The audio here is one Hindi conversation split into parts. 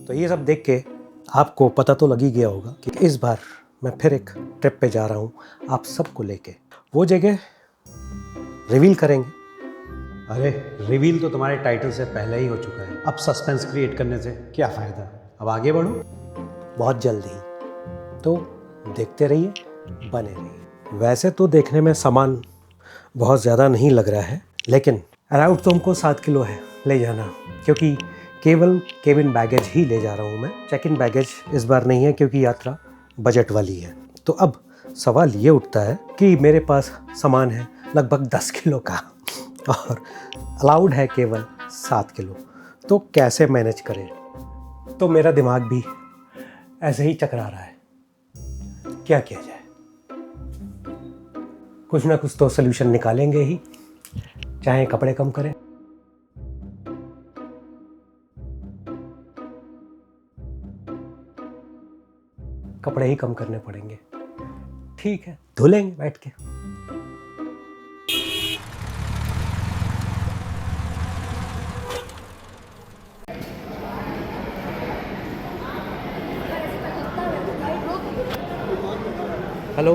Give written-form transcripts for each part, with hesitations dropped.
तो ये सब देख के आपको पता तो लग ही गया होगा कि इस बार मैं फिर एक ट्रिप पे जा रहा हूँ आप सबको लेके। वो जगह रिवील करेंगे। अरे रिवील तो तुम्हारे टाइटल से पहले ही हो चुका है, अब सस्पेंस क्रिएट करने से क्या फ़ायदा। अब आगे बढ़ो बहुत जल्द ही, तो देखते रहिए, बने रहिए। वैसे तो देखने में सामान बहुत ज़्यादा नहीं लग रहा है, लेकिन अराउंड तो हमको 7 किलो है ले जाना, क्योंकि केवल केबिन बैगेज ही ले जा रहा हूँ मैं। चेक इन बैगेज इस बार नहीं है क्योंकि यात्रा बजट वाली है। तो अब सवाल ये उठता है कि मेरे पास सामान है लगभग 10 किलो का और अलाउड है केवल 7 किलो, तो कैसे मैनेज करें। तो मेरा दिमाग भी ऐसे ही चकरा रहा है, क्या किया जाए। कुछ ना कुछ तो सलूशन निकालेंगे ही, चाहे कपड़े कम करें। कपड़े ही कम करने पड़ेंगे, ठीक है, धो लेंगे बैठ के। हेलो,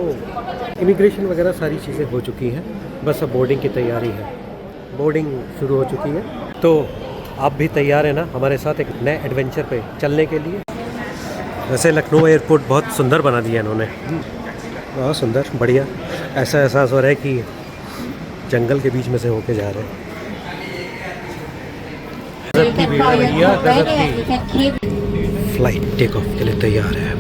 इमिग्रेशन वगैरह सारी चीज़ें हो चुकी हैं, बस अब बोर्डिंग की तैयारी है। बोर्डिंग शुरू हो चुकी है, तो आप भी तैयार हैं ना हमारे साथ एक नए एडवेंचर पे चलने के लिए। वैसे लखनऊ एयरपोर्ट बहुत सुंदर बना दिया इन्होंने, बहुत सुंदर, बढ़िया। ऐसा एहसास हो रहा है कि जंगल के बीच में से होके जा रहे हैं। गजब की भीड़ है भैया, गजब की। फ्लाइट टेक ऑफ के लिए तैयार है।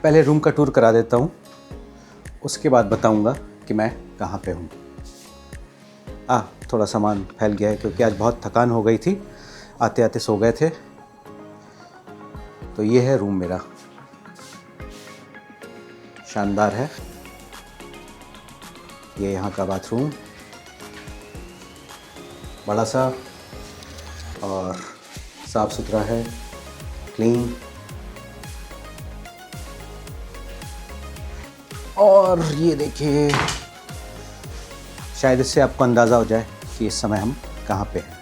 पहले रूम का टूर करा देता हूँ, उसके बाद बताऊँगा कि मैं कहाँ पे हूँ। थोड़ा सामान फैल गया है क्योंकि आज बहुत थकान हो गई थी, आते आते सो गए थे। तो ये है रूम मेरा, शानदार है। ये यहाँ का बाथरूम, बड़ा सा और साफ़ सुथरा है, क्लीन। और ये देखिए, शायद इससे आपको अंदाज़ा हो जाए कि इस समय हम कहाँ पे हैं।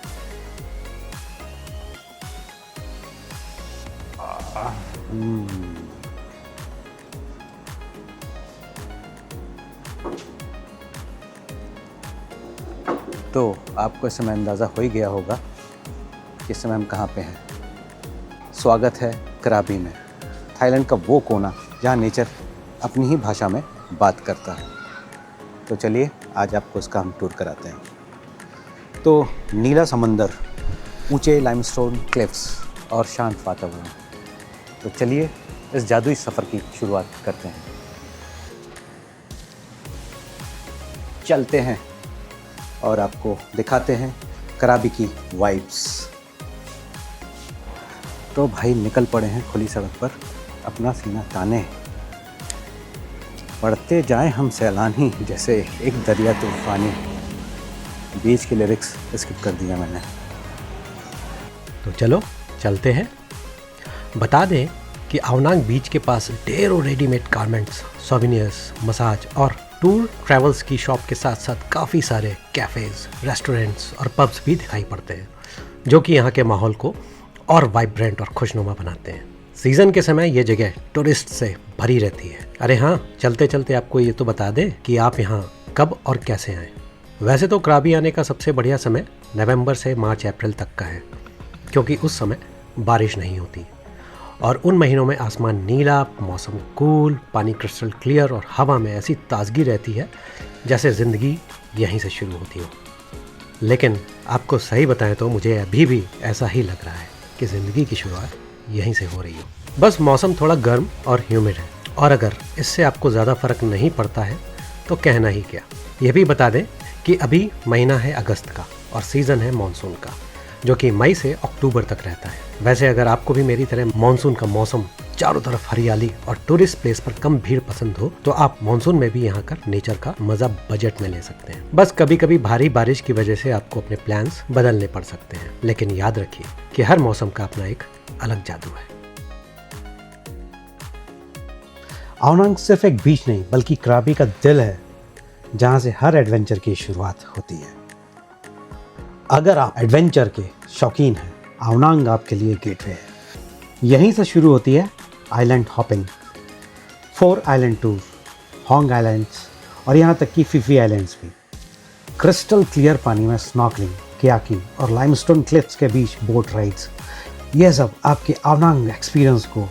तो आपको इस समय अंदाज़ा हो ही गया होगा कि इस समय हम कहाँ पे हैं। स्वागत है कराबी में, थाईलैंड का वो कोना जहाँ नेचर अपनी ही भाषा में बात करता है। तो चलिए आज आपको इसका हम टूर कराते हैं। तो नीला समंदर, ऊंचे लाइमस्टोन क्लिफ्स और शांत वातावरण। तो चलिए इस जादुई सफ़र की शुरुआत करते हैं। चलते हैं और आपको दिखाते हैं कराबी की वाइब्स। तो भाई निकल पड़े हैं खुली सड़क पर, अपना सीना ताने। बढ़ते जाएं हम सैलानी, जैसे एक दरिया तूफानी। बीच के लिरिक्स स्किप कर दिया मैंने। तो चलो चलते हैं। बता दें कि आवनांग बीच के पास ढेरों रेडीमेड गारमेंट्स, सोवेनियर्स, मसाज और टूर ट्रैवल्स की शॉप के साथ साथ काफ़ी सारे कैफ़ेज़, रेस्टोरेंट्स और पब्स भी दिखाई पड़ते हैं, जो कि यहाँ के माहौल को और वाइब्रेंट और खुशनुमा बनाते हैं। सीज़न के समय ये जगह टूरिस्ट से भरी रहती है। अरे हाँ, चलते चलते आपको ये तो बता दें कि आप यहाँ कब और कैसे आएँ। वैसे तो कराबी आने का सबसे बढ़िया समय नवंबर से मार्च अप्रैल तक का है, क्योंकि उस समय बारिश नहीं होती और उन महीनों में आसमान नीला, मौसम कूल, पानी क्रिस्टल क्लियर और हवा में ऐसी ताजगी रहती है जैसे ज़िंदगी यहीं से शुरू होती हो। लेकिन आपको सही बताएं तो मुझे अभी भी ऐसा ही लग रहा है कि ज़िंदगी की शुरुआत यहीं से हो रही हो। बस मौसम थोड़ा गर्म और ह्यूमिड है, और अगर इससे आपको ज़्यादा फ़र्क नहीं पड़ता है तो कहना ही क्या। यह भी बता दें कि अभी महीना है अगस्त का और सीज़न है मानसून का, जो कि मई से अक्टूबर तक रहता है। वैसे अगर आपको भी मेरी तरह मानसून का मौसम, चारों तरफ हरियाली और टूरिस्ट प्लेस पर कम भीड़ पसंद हो तो आप मानसून में भी यहाँ कर नेचर का मजा बजट में ले सकते हैं। बस कभी कभी भारी बारिश की वजह से आपको अपने प्लान्स बदलने पड़ सकते हैं, लेकिन याद रखिए कि हर मौसम का अपना एक अलग जादू है। आवनांग सिर्फ एक बीच नहीं बल्कि कराबी का दिल है, जहाँ से हर एडवेंचर की शुरुआत होती है। अगर आप एडवेंचर के शौकीन हैं, आवनांग आपके लिए गेटवे है। यहीं से शुरू होती है island hopping, 4 island tour, Hong islands और यहाँ तक कि फिफी आइलैंड्स भी। क्रिस्टल क्लियर पानी में स्नॉर्कलिंग, कयाकिंग और लाइमस्टोन क्लिफ्स के बीच बोट राइड्स, यह सब आपके आवनांग एक्सपीरियंस को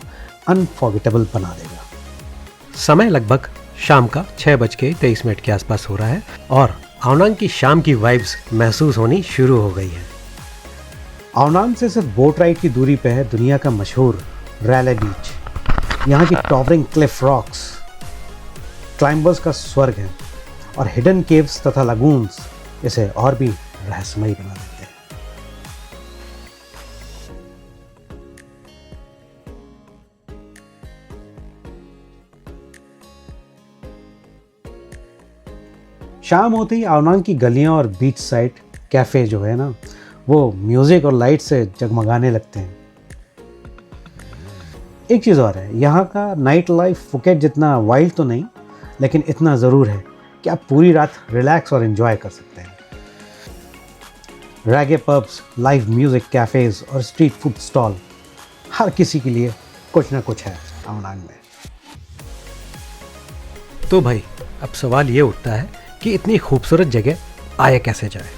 अनफॉरगेटेबल बना देगा। समय लगभग शाम का 6:23 के आसपास हो रहा है और आवनांग की शाम की वाइब्स महसूस होनी शुरू हो गई है। आवनांग से सिर्फ बोट राइड की दूरी पे है दुनिया का मशहूर रैले बीच। यहाँ की टॉवरिंग क्लिफ रॉक्स क्लाइंबर्स का स्वर्ग है और हिडन केव्स तथा लगून्स इसे और भी रहस्यमयी बना देते हैं। शाम होते ही आवनांग की गलियां और बीच साइड कैफ़े जो है ना, वो म्यूज़िक और लाइट से जगमगाने लगते हैं। एक चीज़ और है, यहाँ का नाइट लाइफ फुकेट जितना वाइल्ड तो नहीं, लेकिन इतना ज़रूर है कि आप पूरी रात रिलैक्स और एंजॉय कर सकते हैं। रैगे पब्स, लाइव म्यूज़िक, कैफ़ेज़ और स्ट्रीट फूड स्टॉल, हर किसी के लिए कुछ ना कुछ है आवनांग में। तो भाई अब सवाल ये उठता है कि इतनी खूबसूरत जगह आया कैसे जाए।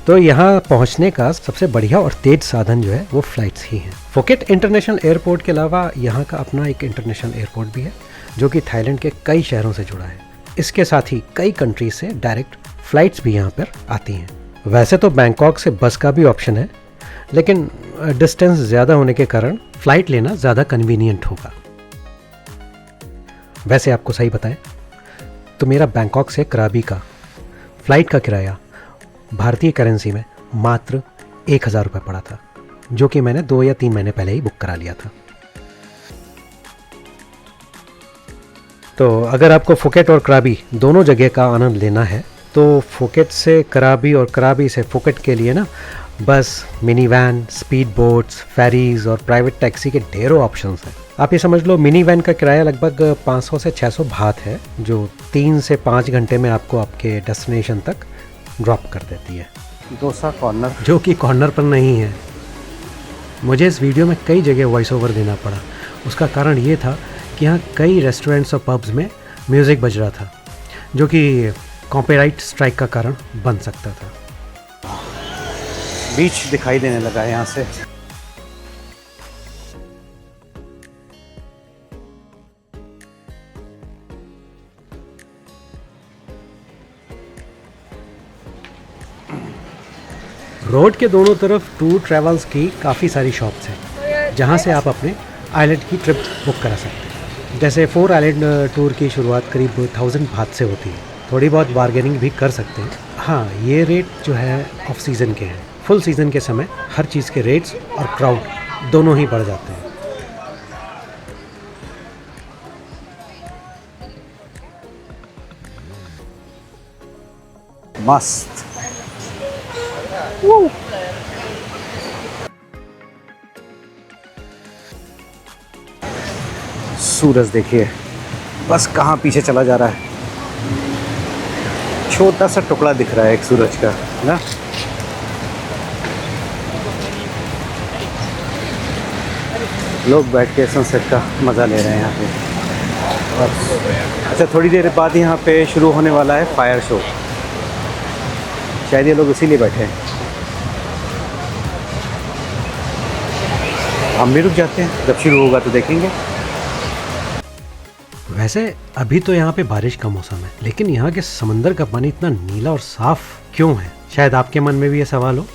तो यहाँ पहुँचने का सबसे बढ़िया और तेज साधन जो है वो फ्लाइट्स ही हैं। फुकेट इंटरनेशनल एयरपोर्ट के अलावा यहाँ का अपना एक इंटरनेशनल एयरपोर्ट भी है, जो कि थाईलैंड के कई शहरों से जुड़ा है। इसके साथ ही कई कंट्रीज से डायरेक्ट फ्लाइट्स भी यहाँ पर आती हैं। वैसे तो बैंकॉक से बस का भी ऑप्शन है, लेकिन डिस्टेंस ज़्यादा होने के कारण फ़्लाइट लेना ज़्यादा कन्वीनियंट होगा। वैसे आपको सही बताएं तो मेरा बैंकॉक से कराबी का फ़्लाइट का किराया भारतीय करेंसी में मात्र 1000 रुपये पड़ा था, जो कि मैंने 2 या 3 महीने पहले ही बुक करा लिया था। तो अगर आपको फुकेट और कराबी दोनों जगह का आनंद लेना है तो फुकेट से कराबी और कराबी से फुकेट के लिए ना bus, mini van, speed boats, ferries और प्राइवेट टैक्सी के ढेरों ऑप्शंस हैं। आप ये समझ लो मिनी वैन का किराया लगभग 500 से 600 बात है, जो 3 से 5 घंटे में आपको आपके डेस्टिनेशन तक ड्रॉप कर देती है। डोसा कॉर्नर, जो कि कॉर्नर पर नहीं है। मुझे इस वीडियो में कई जगह वॉइस ओवर देना पड़ा। उसका कारण ये था कि यहाँ कई रेस्टोरेंट्स और पब्स में म्यूज़िक बज रहा था, जो कि कॉपीराइट स्ट्राइक का कारण बन सकता था। बीच दिखाई देने लगा है यहाँ से। रोड के दोनों तरफ टूर ट्रैवल्स की काफ़ी सारी शॉप्स हैं, जहाँ से आप अपने आइलैंड की ट्रिप बुक करा सकते हैं। जैसे 4 आइलैंड टूर की शुरुआत करीब 1000 बात से होती है। थोड़ी बहुत बार्गेनिंग भी कर सकते हैं। हाँ, ये रेट जो है ऑफ सीज़न के हैं। फुल सीज़न के समय हर चीज़ के रेट्स और क्राउड दोनों ही बढ़ जाते हैं। मस्त। सूरज देखिए बस कहाँ पीछे चला जा रहा है। छोटा सा टुकड़ा दिख रहा है एक सूरज का ना। लोग बैठ के सनसेट का मज़ा ले रहे हैं यहाँ पे। और अच्छा, थोड़ी देर बाद यहाँ पे शुरू होने वाला है फायर शो। शायद ये लोग इसीलिए बैठे हैं। हम भी रुक जाते हैं, जब शुरू होगा तो देखेंगे। वैसे अभी तो यहाँ पे बारिश का मौसम है, लेकिन यहाँ के समंदर का पानी इतना नीला और साफ क्यों है? शायद आपके मन में भी ये सवाल हो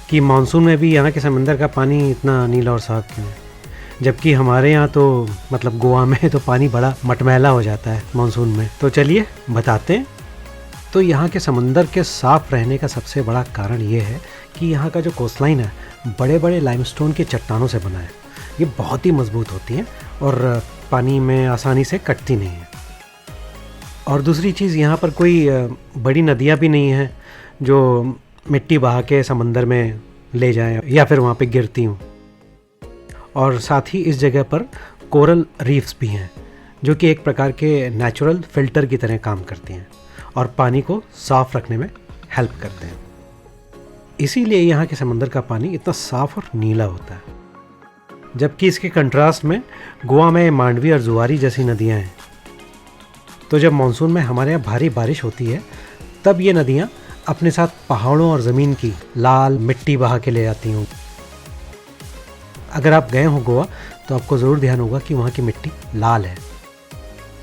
कि मानसून में भी यहाँ के समंदर का पानी इतना नीला और साफ क्यों है, जबकि हमारे यहाँ तो मतलब गोवा में तो पानी बड़ा मटमैला हो जाता है मानसून में। तो चलिए बताते हैं। तो यहाँ के समंदर के साफ रहने का सबसे बड़ा कारण ये है कि यहाँ का जो कोस्टलाइन है बड़े बड़े लाइमस्टोन के चट्टानों से बना है। ये बहुत ही मजबूत होती हैं और पानी में आसानी से कटती नहीं है। और दूसरी चीज़, यहाँ पर कोई बड़ी नदियाँ भी नहीं हैं जो मिट्टी बहा के समंदर में ले जाएं या फिर वहाँ पे गिरती हूँ। और साथ ही इस जगह पर कोरल रीफ्स भी हैं जो कि एक प्रकार के नेचुरल फिल्टर की तरह काम करती हैं और पानी को साफ़ रखने में हेल्प करते हैं। इसीलिए यहाँ के समंदर का पानी इतना साफ़ और नीला होता है। जबकि इसके कंट्रास्ट में गोवा में मांडवी और जुआरी जैसी नदियाँ हैं। तो जब मानसून में हमारे यहाँ भारी बारिश होती है तब ये नदियाँ अपने साथ पहाड़ों और ज़मीन की लाल मिट्टी बहा के ले जाती हूँ। अगर आप गए हो गोवा तो आपको ज़रूर ध्यान होगा कि वहाँ की मिट्टी लाल है।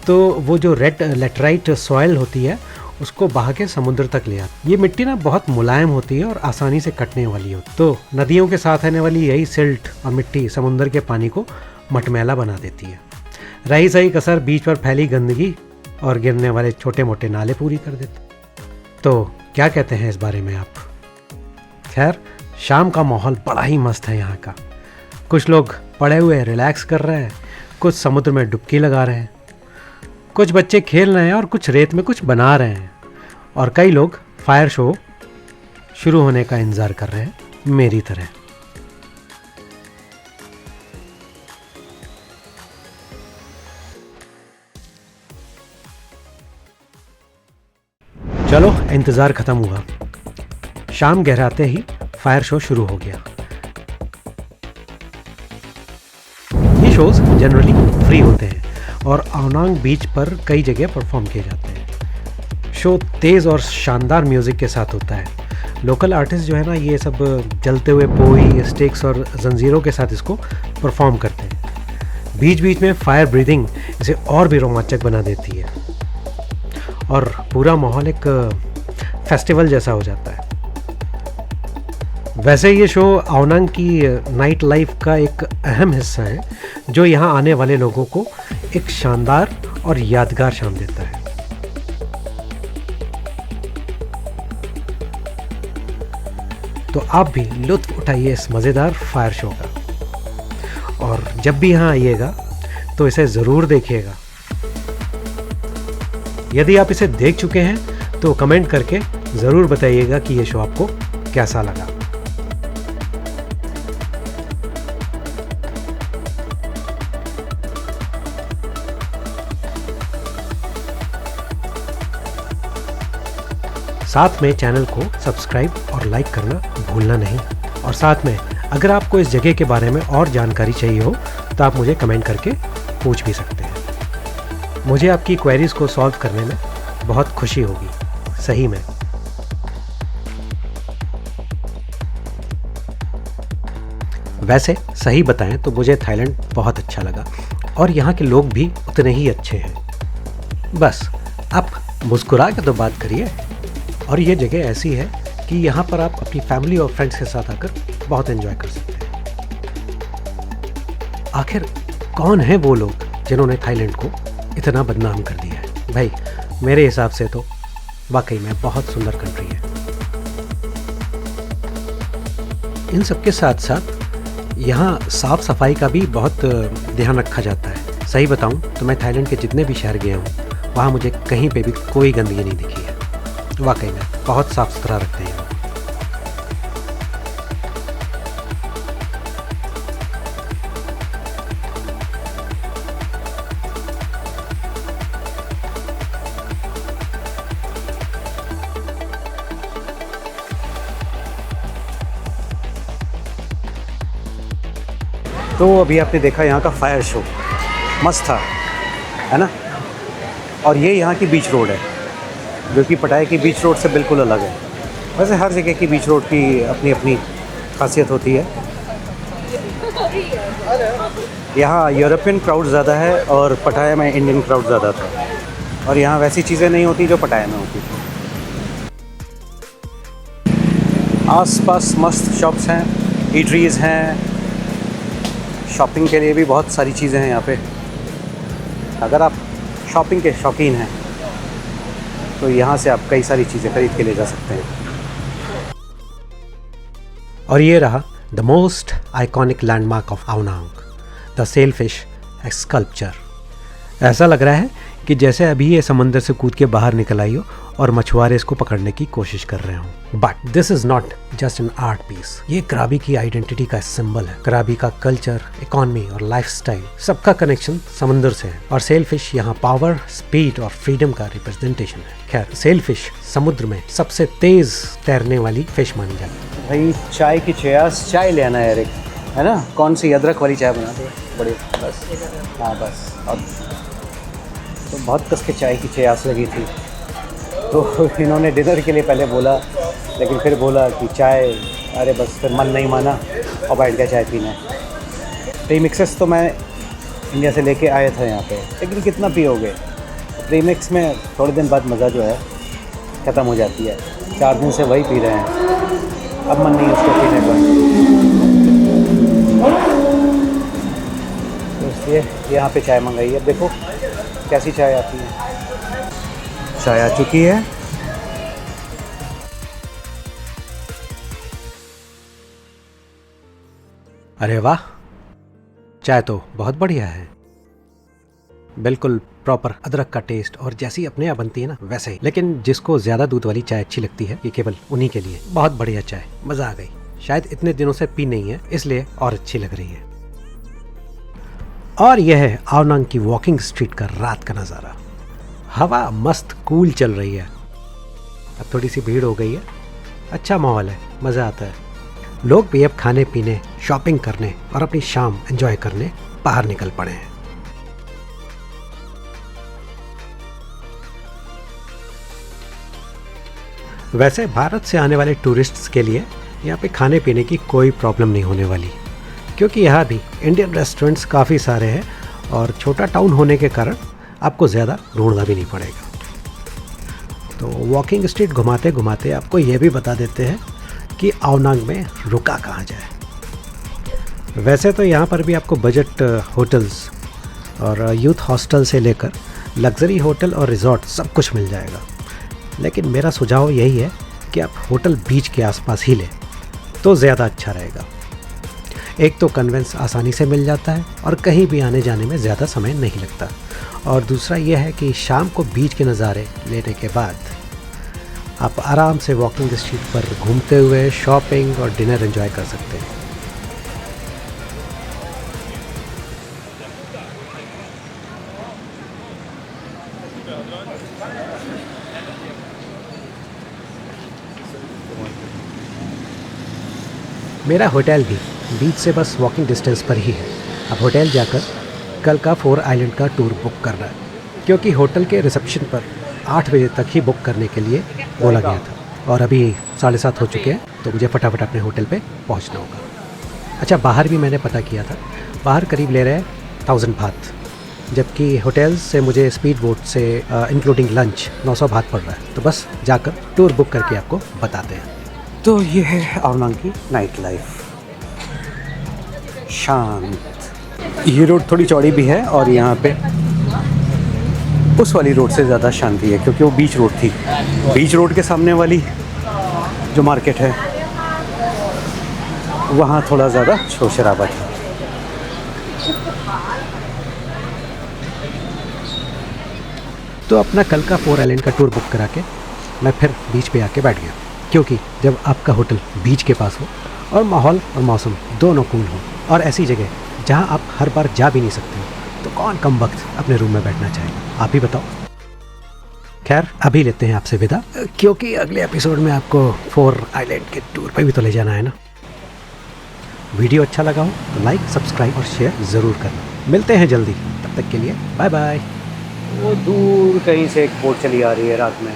तो वो जो रेड लेटराइट सॉइल होती है उसको बहा के समुद्र तक ले आती। ये मिट्टी ना बहुत मुलायम होती है और आसानी से कटने वाली होती है। तो नदियों के साथ आने वाली यही सिल्ट और मिट्टी समुद्र के पानी को मटमैला बना देती है। रही सही कसर बीच पर फैली गंदगी और गिरने वाले छोटे मोटे नाले पूरी कर देते। तो क्या कहते हैं इस बारे में आप? खैर, शाम का माहौल बड़ा ही मस्त है यहाँ का। कुछ लोग पड़े हुए रिलैक्स कर रहे हैं, कुछ समुद्र में डुबकी लगा रहे हैं, कुछ बच्चे खेल रहे हैं और कुछ रेत में कुछ बना रहे हैं, और कई लोग फायर शो शुरू होने का इंतज़ार कर रहे हैं मेरी तरह। चलो, इंतज़ार ख़त्म हुआ। शाम गहराते ही फायर शो शुरू हो गया। ये शोज़ जनरली फ्री होते हैं और आवनांग बीच पर कई जगह परफॉर्म किए जाते हैं। शो तेज़ और शानदार म्यूज़िक के साथ होता है। लोकल आर्टिस्ट जो है ना, ये सब जलते हुए पोई, स्टिक्स और जंजीरों के साथ इसको परफॉर्म करते हैं। बीच बीच में फायर ब्रीदिंग इसे और भी रोमांचक बना देती है और पूरा माहौल एक फेस्टिवल जैसा हो जाता है। वैसे ये शो आवनांग की नाइट लाइफ का एक अहम हिस्सा है जो यहाँ आने वाले लोगों को एक शानदार और यादगार शाम देता है। तो आप भी लुत्फ उठाइए इस मज़ेदार फायर शो का, और जब भी यहाँ आइएगा तो इसे ज़रूर देखिएगा। यदि आप इसे देख चुके हैं तो कमेंट करके ज़रूर बताइएगा कि ये शो आपको कैसा लगा। साथ में चैनल को सब्सक्राइब और लाइक करना भूलना नहीं। और साथ में अगर आपको इस जगह के बारे में और जानकारी चाहिए हो तो आप मुझे कमेंट करके पूछ भी सकते हैं। मुझे आपकी क्वेरीज को सॉल्व करने में बहुत खुशी होगी, सही में। वैसे सही बताएं तो मुझे थाईलैंड बहुत अच्छा लगा और यहाँ के लोग भी उतने ही अच्छे हैं। बस आप मुस्कुरा के तो बात करिए। और ये जगह ऐसी है कि यहाँ पर आप अपनी फैमिली और फ्रेंड्स के साथ आकर बहुत एंजॉय कर सकते हैं। आखिर कौन है वो लोग जिन्होंने थाईलैंड को इतना बदनाम कर दिया है? भाई, मेरे हिसाब से तो वाकई में बहुत सुंदर कंट्री है। इन सब के साथ साथ यहाँ साफ़ सफाई का भी बहुत ध्यान रखा जाता है। सही बताऊँ तो मैं थाईलैंड के जितने भी शहर गया हूँ वहाँ मुझे कहीं पे भी कोई गंदगी नहीं दिखी है। वाकई में बहुत साफ सुथरा रखते हैं। तो अभी आपने देखा यहाँ का फायर शो, मस्त था, है ना। और ये यहाँ की बीच रोड है जो कि पटाया की बीच रोड से बिल्कुल अलग है। वैसे हर जगह की बीच रोड की अपनी अपनी खासियत होती है। यहाँ यूरोपियन क्राउड ज़्यादा है और पटाया में इंडियन क्राउड ज़्यादा था, और यहाँ वैसी चीज़ें नहीं होती जो पटाया में होती थी। आसपास मस्त शॉप्स हैं, ईटरीज़ हैं, शॉपिंग के लिए भी बहुत सारी चीज़ें हैं यहाँ पे। अगर आप शॉपिंग के शौकीन हैं तो यहाँ से आप कई सारी चीज़ें खरीद के ले जा सकते हैं। और ये रहा the most iconic landmark of Ao Nang, the sailfish sculpture. ऐसा लग रहा है कि जैसे अभी ये समंदर से कूद के बाहर निकल आई हो और मछुआरे इसको पकड़ने की कोशिश कर रहे हों। But this is not just an art piece, ये कराबी की आइडेंटिटी का सिंबल है। कराबी का कल्चर, इकोनॉमी और लाइफस्टाइल सबका कनेक्शन समंदर से है, और सेलफिश यहाँ पावर, स्पीड और फ्रीडम का रिप्रेजेंटेशन है। खैर, सेलफिश समुद्र में सबसे तेज तैरने वाली फिश मानी जाती है। भाई चाय की चयास, चाय ले आना यार एक, है ना? कौन सी अदरक वाली चाय बना दो बड़ी, बस। हाँ बस। और तो बहुत कस के चाय की चयास लगी थी, तो इन्होंने डिनर के लिए पहले बोला, लेकिन फिर बोला कि चाय, अरे बस फिर मन नहीं माना और बैठ गया चाय पीने। प्रीमिक्सेस तो मैं इंडिया से लेके आया था यहाँ पे, लेकिन कितना पियोगे? प्रीमिक्स में थोड़े दिन बाद मज़ा जो है ख़त्म हो जाती है। 4 दिन से वही पी रहे हैं, अब मन नहीं उसको पीने का, तो इसलिए यहाँ पे चाय मंगाई है। अब देखो कैसी चाय आती है। चाय आ चुकी है। अरे वाह, चाय तो बहुत बढ़िया है, बिल्कुल प्रॉपर अदरक का टेस्ट, और जैसी अपने यहाँ बनती है ना वैसे ही। लेकिन जिसको ज़्यादा दूध वाली चाय अच्छी लगती है, ये केवल उन्हीं के लिए। बहुत बढ़िया चाय, मज़ा आ गई। शायद इतने दिनों से पी नहीं है इसलिए और अच्छी लग रही है। और यह है आवनांग की वॉकिंग स्ट्रीट का रात का नज़ारा। हवा मस्त कूल चल रही है। अब थोड़ी सी भीड़ हो गई है, अच्छा माहौल है, मज़ा आता है। लोग भी अब खाने पीने, शॉपिंग करने और अपनी शाम एंजॉय करने बाहर निकल पड़े हैं। वैसे भारत से आने वाले टूरिस्ट्स के लिए यहाँ पे खाने पीने की कोई प्रॉब्लम नहीं होने वाली, क्योंकि यहाँ भी इंडियन रेस्टोरेंट्स काफ़ी सारे हैं, और छोटा टाउन होने के कारण आपको ज़्यादा ढूंढना भी नहीं पड़ेगा। तो वॉकिंग स्ट्रीट घुमाते घुमाते आपको ये भी बता देते हैं कि आवनांग में रुका कहाँ जाए। वैसे तो यहाँ पर भी आपको बजट होटल्स और यूथ हॉस्टल से लेकर लग्जरी होटल और रिजॉर्ट सब कुछ मिल जाएगा, लेकिन मेरा सुझाव यही है कि आप होटल बीच के आसपास ही लें तो ज़्यादा अच्छा रहेगा। एक तो कन्वेंस आसानी से मिल जाता है और कहीं भी आने जाने में ज़्यादा समय नहीं लगता, और दूसरा यह है कि शाम को बीच के नज़ारे लेने के बाद आप आराम से वॉकिंग स्ट्रीट पर घूमते हुए शॉपिंग और डिनर एंजॉय कर सकते हैं। मेरा होटल भी बीच से बस वॉकिंग डिस्टेंस पर ही है। अब होटल जाकर कल का 4 आइलैंड का टूर बुक करना है, क्योंकि होटल के रिसेप्शन पर 8 बजे तक ही बुक करने के लिए बोला गया था, और अभी 7:30 हो चुके हैं, तो मुझे फटाफट अपने होटल पे पहुंचना होगा। अच्छा, बाहर भी मैंने पता किया था, बाहर करीब ले रहे हैं 1000 बात, जबकि होटल से मुझे स्पीड बोट से इंक्लूडिंग लंच 900 बात पड़ रहा है। तो बस जाकर टूर बुक करके आपको बताते हैं। तो ये है आवनांग की नाइट लाइफ, शांत। ये रोड थोड़ी चौड़ी भी है, और यहाँ पे उस वाली रोड से ज़्यादा शांति है, क्योंकि वो बीच रोड थी। बीच रोड के सामने वाली जो मार्केट है वहाँ थोड़ा ज़्यादा शोर शराबा था। तो अपना कल का 4 आइलैंड का टूर बुक करा के मैं फिर बीच पे आके बैठ गया, क्योंकि जब आपका होटल बीच के पास हो और माहौल और मौसम दोनों कूल हो, और ऐसी जगह जहां आप हर बार जा भी नहीं सकते, तो कौन कम वक्त अपने रूम में बैठना चाहेगा? आप ही बताओ। खैर, अभी लेते हैं आपसे विदा, क्योंकि अगले एपिसोड में आपको 4 आइलैंड के टूर पे भी तो ले जाना है ना। वीडियो अच्छा लगा हो तो लाइक, सब्सक्राइब और शेयर ज़रूर करना। मिलते हैं जल्दी, तब तक के लिए बाय बाय। वो दूर कहीं से एक बोट चली आ रही है रात में।